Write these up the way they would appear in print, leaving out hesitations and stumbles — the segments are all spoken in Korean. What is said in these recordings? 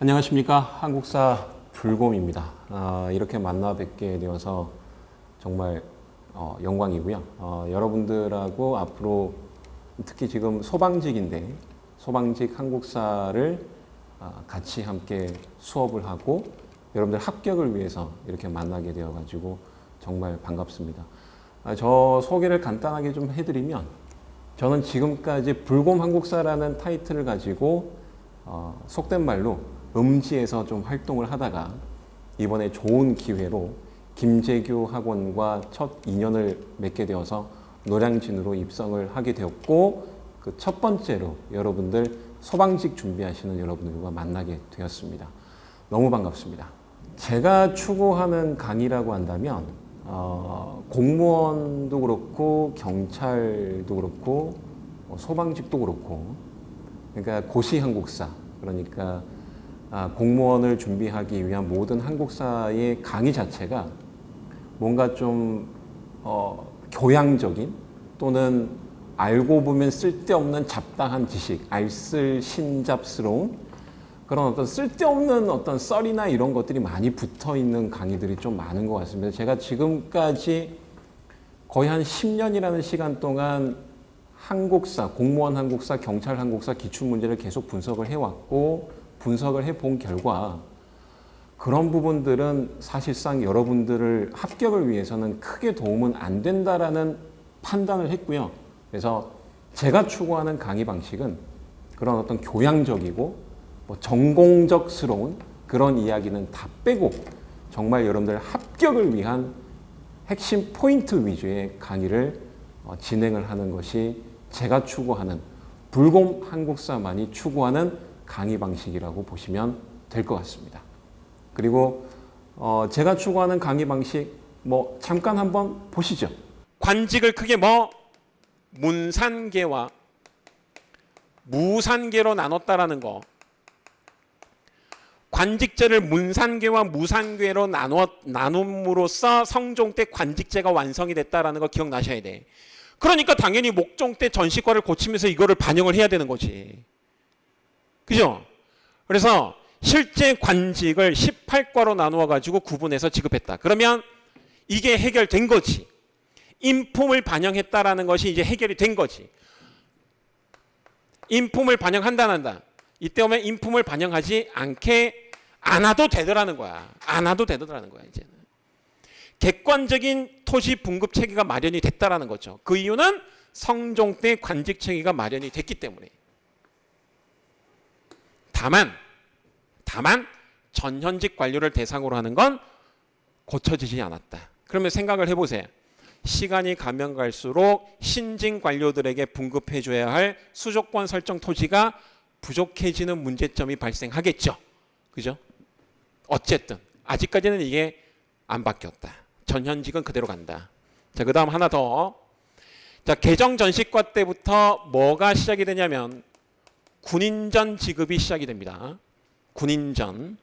안녕하십니까. 한국사 불곰입니다. 이렇게 만나 뵙게 되어서 정말 영광이고요. 여러분들하고 앞으로 특히 지금 소방직인데 소방직 한국사를 같이 함께 수업을 하고 여러분들 합격을 위해서 이렇게 만나게 되어가지고 정말 반갑습니다. 저 소개를 간단하게 좀 해드리면 저는 지금까지 불곰 한국사라는 타이틀을 가지고 속된 말로 음지에서 좀 활동을 하다가 이번에 좋은 기회로 김재규 학원과 첫 인연을 맺게 되어서 노량진으로 입성을 하게 되었고 그 첫 번째로 여러분들 소방직 준비하시는 여러분들과 만나게 되었습니다. 너무 반갑습니다. 제가 추구하는 강의라고 한다면 공무원도 그렇고 경찰도 그렇고 소방직도 그렇고 그러니까 고시 한국사 그러니까 공무원을 준비하기 위한 모든 한국사의 강의 자체가 뭔가 좀 교양적인 또는 알고 보면 쓸데없는 잡다한 지식, 알쓸신잡스러운 그런 어떤 쓸데없는 어떤 썰이나 이런 것들이 많이 붙어 있는 강의들이 좀 많은 것 같습니다. 제가 지금까지 거의 한 10년이라는 시간 동안 한국사, 공무원 한국사, 경찰 한국사 기출문제를 계속 분석을 해왔고 분석을 해본 결과 그런 부분들은 사실상 여러분들을 합격을 위해서는 크게 도움은 안 된다라는 판단을 했고요. 그래서 제가 추구하는 강의 방식은 그런 어떤 교양적이고 전공적스러운 그런 이야기는 다 빼고 정말 여러분들 합격을 위한 핵심 포인트 위주의 강의를 진행을 하는 것이 제가 추구하는 불곰 한국사만이 추구하는 강의 방식이라고 보시면 될 것 같습니다. 그리고 제가 추구하는 강의 방식 잠깐 한번 보시죠. 관직을 크게 문산계와 무산계로 나눴다라는 거. 관직제를 문산계와 무산계로 나눔으로써 성종 때 관직제가 완성이 됐다라는 거 기억나셔야 돼. 그러니까 당연히 목종 때 전시과를 고치면서 이거를 반영을 해야 되는 거지. 그죠? 그래서 실제 관직을 18과로 나누어 가지고 구분해서 지급했다. 그러면 이게 해결된 거지. 인품을 반영했다라는 것이 이제 해결이 된 거지. 인품을 반영한다 안 한다. 이때 오면 인품을 반영하지 않아도 되더라는 거야. 안 와도 되더라는 거야, 이제는. 객관적인 토지 분급 체계가 마련이 됐다라는 거죠. 그 이유는 성종 때 관직 체계가 마련이 됐기 때문에. 다만 전현직 관료를 대상으로 하는 건 고쳐지지 않았다. 그러면 생각을 해보세요. 시간이 가면 갈수록 신진 관료들에게 분급해줘야 할 수조권 설정 토지가 부족해지는 문제점이 발생하겠죠. 그죠? 어쨌든 아직까지는 이게 안 바뀌었다. 전현직은 그대로 간다. 자, 그 다음 하나 더. 자, 개정 전시과 때부터 뭐가 시작이 되냐면 군인전 지급이 시작이 됩니다. 군인전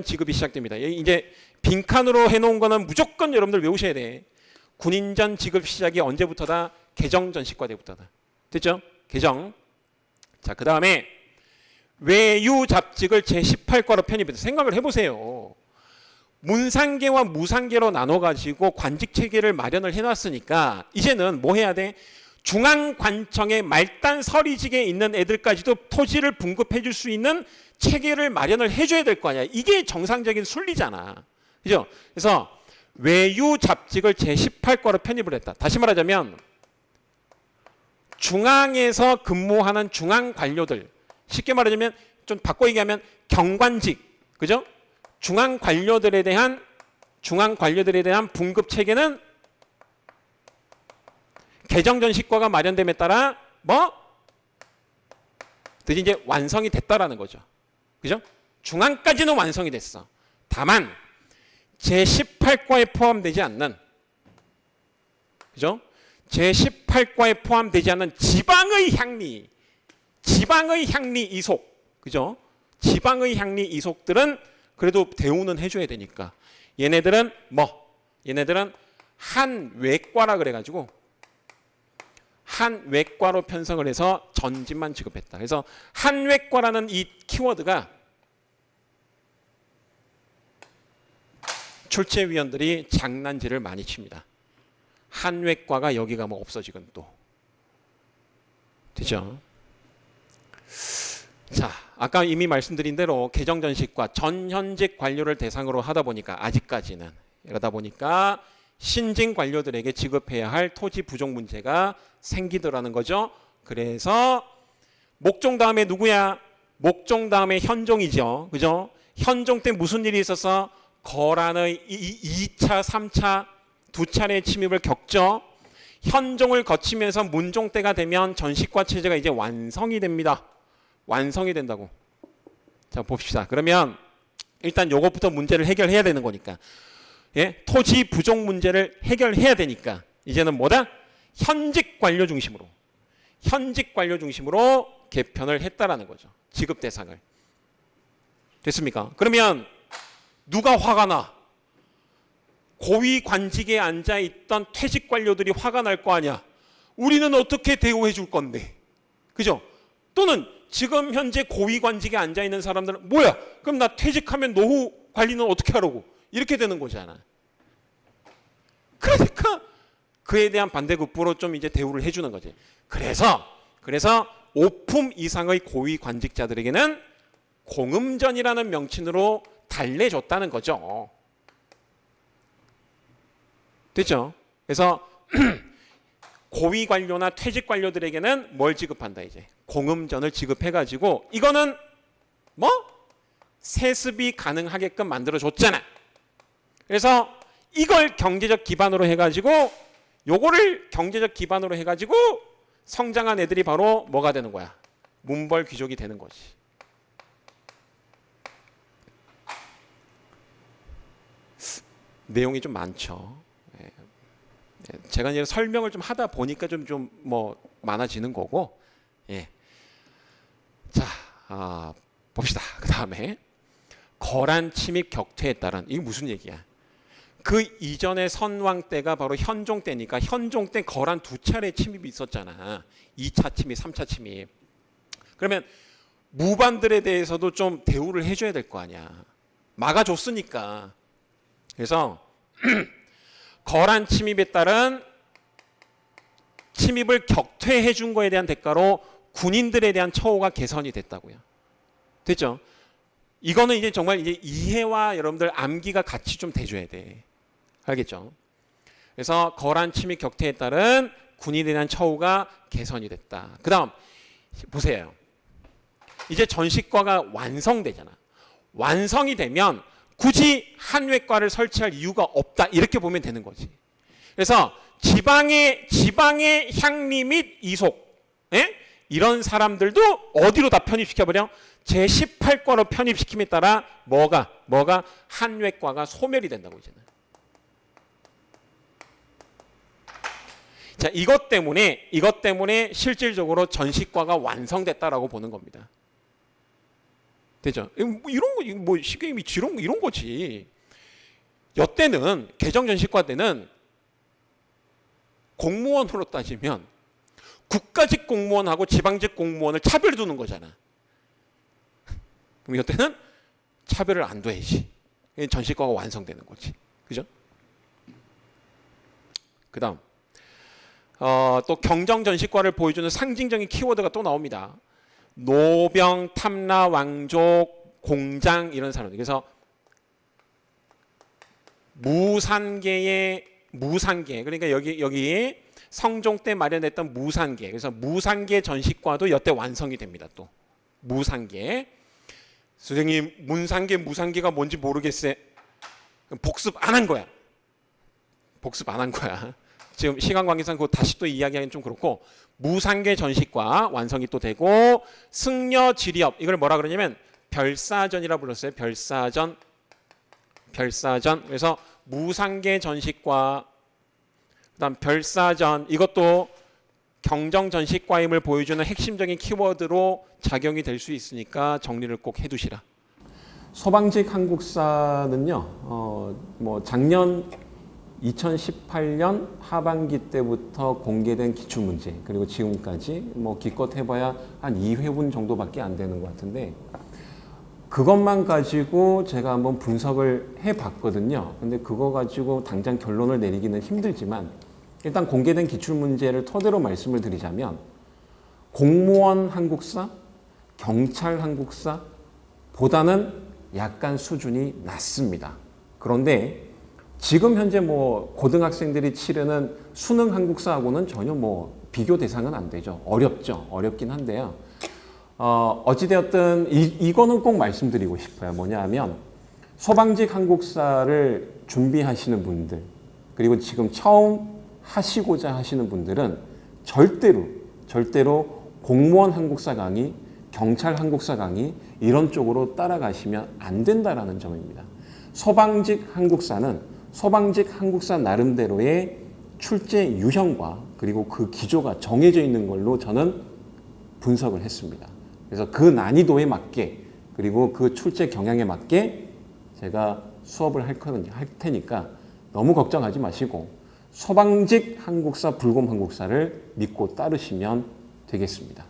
지급이 시작됩니다. 이제 빈칸으로 해놓은 거는 무조건 여러분들 외우셔야 돼. 군인전 지급 시작이 언제부터다? 개정 전시과 때부터다. 됐죠? 개정. 자, 그 다음에 외유 잡직을 제18과로 편입해서 생각을 해보세요. 문산계와 무산계로 나눠가지고 관직 체계를 마련을 해놨으니까 이제는 뭐 해야 돼? 중앙관청의 말단 서리직에 있는 애들까지도 토지를 분급해 줄 수 있는 체계를 마련을 해줘야 될 거 아니야. 이게 정상적인 순리잖아. 그죠? 그래서 외유 잡직을 제18과로 편입을 했다. 다시 말하자면 중앙에서 근무하는 중앙 관료들, 쉽게 말하자면 좀 바꿔 얘기하면 경관직, 그죠? 중앙 관료들에 대한 분급 체계는 개정전시과가 마련됨에 따라 이제 완성이 됐다라는 거죠. 그죠? 중앙까지는 완성이 됐어. 다만 제18과에 포함되지 않는, 그죠? 제18과에 포함되지 않는 지방의 향리 이속, 그죠? 지방의 향리 이속들은 그래도 대우는 해줘야 되니까 얘네들은 한외과라 그래가지고 한외과로 편성을 해서 전직만 지급했다. 그래서 한외과라는 이 키워드가 출제위원들이 장난질을 많이 칩니다. 한외과가 여기 가면 없어지건 또. 되죠? 자, 아까 이미 말씀드린 대로 개정전식과 전현직 관료를 대상으로 하다 보니까 아직까지는 이러다 보니까 신진 관료들에게 지급해야 할 토지 부족 문제가 생기더라는 거죠. 그래서 목종 다음에 누구야? 목종 다음에 현종이죠. 그죠? 현종 때 무슨 일이 있어서 거란의 2차, 3차 두 차례의 침입을 겪죠. 현종을 거치면서 문종 때가 되면 전식과 체제가 이제 완성이 됩니다. 완성이 된다고. 자, 봅시다. 그러면 일단 요것부터 문제를 해결해야 되는 거니까. 예? 토지 부족 문제를 해결해야 되니까 이제는 뭐다? 현직 관료 중심으로. 현직 관료 중심으로 개편을 했다라는 거죠. 지급 대상을. 됐습니까? 그러면 누가 화가 나? 고위 관직에 앉아 있던 퇴직 관료들이 화가 날 거 아니야. 우리는 어떻게 대우해 줄 건데? 그죠? 또는 지금 현재 고위 관직에 앉아 있는 사람들은 뭐야? 그럼 나 퇴직하면 노후 관리는 어떻게 하라고? 이렇게 되는 거잖아. 그러니까 그에 대한 반대급부로 좀 이제 대우를 해주는 거지. 그래서 오품 이상의 고위 관직자들에게는 공음전이라는 명칭으로 달래줬다는 거죠. 됐죠? 그래서 고위 관료나 퇴직 관료들에게는 뭘 지급한다 이제 공음전을 지급해가지고 이거는 뭐 세습이 가능하게끔 만들어줬잖아. 그래서 이걸 경제적 기반으로 해가지고 요거를 경제적 기반으로 해가지고 성장한 애들이 바로 뭐가 되는 거야? 문벌 귀족이 되는 거지. 내용이 좀 많죠. 제가 이제 설명을 좀 하다 보니까 좀 뭐 많아지는 거고. 예. 자, 봅시다. 그 다음에 거란 침입 격퇴에 따른 이게 무슨 얘기야? 그 이전의 선왕 때가 바로 현종 때니까 현종 때 거란 두 차례 침입이 있었잖아. 2차 침입, 3차 침입. 그러면 무반들에 대해서도 좀 대우를 해줘야 될 거 아니야. 막아줬으니까. 그래서 거란 침입에 따른 침입을 격퇴해 준 거에 대한 대가로 군인들에 대한 처우가 개선이 됐다고요. 됐죠? 이거는 이제 정말 이제 이해와 여러분들 암기가 같이 좀 돼줘야 돼. 알겠죠? 그래서 거란 침입 격퇴에 따른 군인에 대한 처우가 개선이 됐다. 그 다음 보세요. 이제 전식과가 완성되잖아. 완성이 되면 굳이 한외과를 설치할 이유가 없다. 이렇게 보면 되는 거지. 그래서 지방의 향리 및 이속 이런 사람들도 어디로 다 편입시켜버려? 제18과로 편입시킴에 따라 뭐가 한외과가 소멸이 된다고 이제는. 자, 이것 때문에 실질적으로 전식과가 완성됐다라고 보는 겁니다. 되죠? 이런 거, 뭐 시계미 이런 거지. 여때는 개정전식과 때는 공무원으로 따지면 국가직 공무원하고 지방직 공무원을 차별 두는 거잖아. 그럼 여때는 차별을 안 둬야지. 전식과가 완성되는 거지. 그죠? 그 다음 또 경정전식과를 보여주는 상징적인 키워드가 또 나옵니다. 노병, 탐라, 왕족, 공장 이런 사람들. 그래서 무산계 그러니까 여기 성종 때 마련했던 무산계. 그래서 무산계 전식과도 여태 완성이 됩니다. 또 무산계. 선생님 무산계가 뭔지 모르겠어요. 복습 안 한 거야. 지금 시간 관계상 그거 다시 또 이야기하기는 좀 그렇고 무산계 전식과 완성이 또 되고 승려 지리업 이걸 뭐라 그러냐면 별사전이라 불렀어요. 별사전. 그래서 무산계 전식과 그다음 별사전 이것도 경정 전식과임을 보여주는 핵심적인 키워드로 작용이 될 수 있으니까 정리를 꼭 해두시라. 소방직 한국사는요. 뭐 작년 2018년 하반기 때부터 공개된 기출문제 그리고 지금까지 뭐 기껏 해봐야 한 2회분 정도밖에 안 되는 것 같은데 그것만 가지고 제가 한번 분석을 해봤거든요. 근데 그거 가지고 당장 결론을 내리기는 힘들지만 일단 공개된 기출문제를 토대로 말씀을 드리자면 공무원 한국사, 경찰 한국사 보다는 약간 수준이 낮습니다. 그런데 지금 현재 뭐 고등학생들이 치르는 수능 한국사하고는 전혀 뭐 비교 대상은 안 되죠. 어렵죠. 어렵긴 한데요. 어찌되었든 이거는 꼭 말씀드리고 싶어요. 뭐냐 하면 소방직 한국사를 준비하시는 분들 그리고 지금 처음 하시고자 하시는 분들은 절대로 공무원 한국사 강의, 경찰 한국사 강의 이런 쪽으로 따라가시면 안 된다라는 점입니다. 소방직 한국사는 소방직 한국사 나름대로의 출제 유형과 그리고 그 기조가 정해져 있는 걸로 저는 분석을 했습니다. 그래서 그 난이도에 맞게 그리고 그 출제 경향에 맞게 제가 수업을 할 테니까 너무 걱정하지 마시고 소방직 한국사, 불곰 한국사를 믿고 따르시면 되겠습니다.